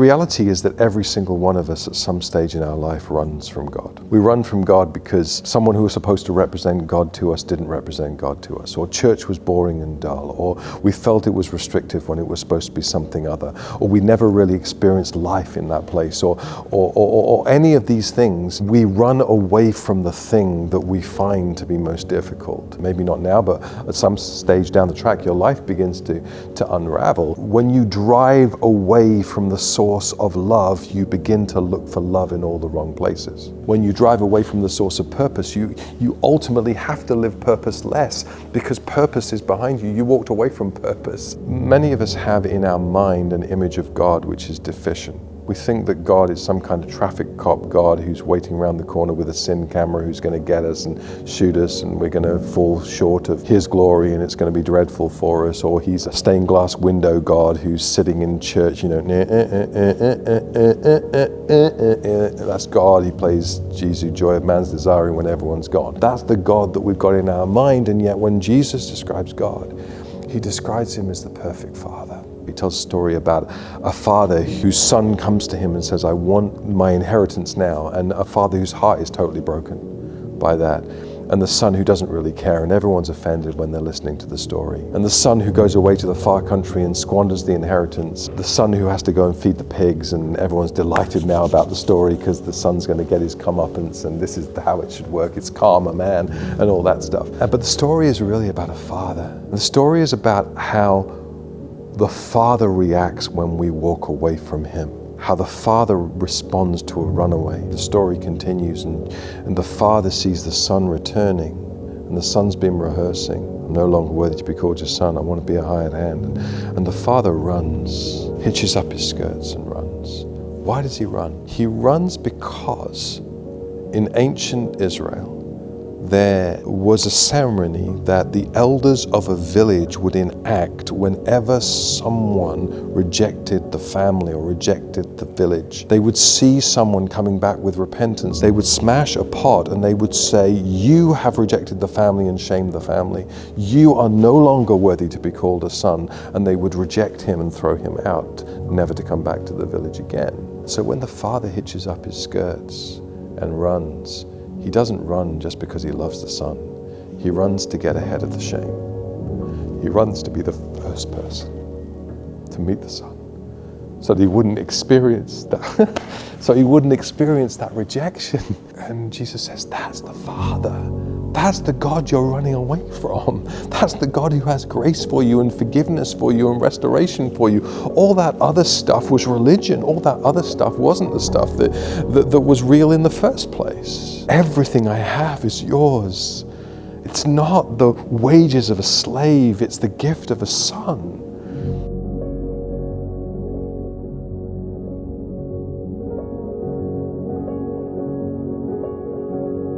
reality is that every single one of us at some stage in our life runs from God. We run from God because someone who was supposed to represent God to us didn't represent God to us, or church was boring and dull, or we felt it was restrictive when it was supposed to be something other, or we never really experienced life in that place, or any of these things. We run away from the thing that we find to be most difficult. Maybe not now, but at some stage down the track, your life begins to unravel. When you drive away from the source of love, you begin to look for love in all the wrong places. When you drive away from the source of purpose, you ultimately have to live purposeless, because purpose is behind you. You walked away from purpose. Many of us have in our mind an image of God which is deficient. We think that God is some kind of traffic cop God who's waiting around the corner with a sin camera, who's going to get us and shoot us, and we're going to fall short of His glory and it's going to be dreadful for us. Or He's a stained glass window God who's sitting in church, that's God. He plays Jesu, joy of man's desiring when everyone's gone. That's the God that we've got in our mind, and yet when Jesus describes God, He describes Him as the perfect Father. He tells a story about a father whose son comes to him and says, I want my inheritance now, and a father whose heart is totally broken by that, and the son who doesn't really care, and everyone's offended when they're listening to the story, and the son who goes away to the far country and squanders the inheritance, the son who has to go and feed the pigs, and everyone's delighted now about the story because the son's going to get his comeuppance, and this is how it should work, it's karma, man, and all that stuff. But the story is really about a father. The story is about how the Father reacts when we walk away from Him, how the Father responds to a runaway. The story continues, and the Father sees the Son returning, and the Son's been rehearsing. I'm no longer worthy to be called your son, I want to be a hired hand. And the Father runs, hitches up his skirts and runs. Why does he run? He runs because in ancient Israel, there was a ceremony that the elders of a village would enact whenever someone rejected the family or rejected the village. They would see someone coming back with repentance. They would smash a pot and they would say, you have rejected the family and shamed the family. You are no longer worthy to be called a son. And they would reject him and throw him out, never to come back to the village again. So when the father hitches up his skirts and runs, he doesn't run just because he loves the son. He runs to get ahead of the shame. He runs to be the first person to meet the son, so that he wouldn't experience that. So he wouldn't experience that rejection. And Jesus says, that's the Father. That's the God you're running away from. That's the God who has grace for you and forgiveness for you and restoration for you. All that other stuff was religion. All that other stuff wasn't the stuff that was real in the first place. Everything I have is yours. It's not the wages of a slave, it's the gift of a son.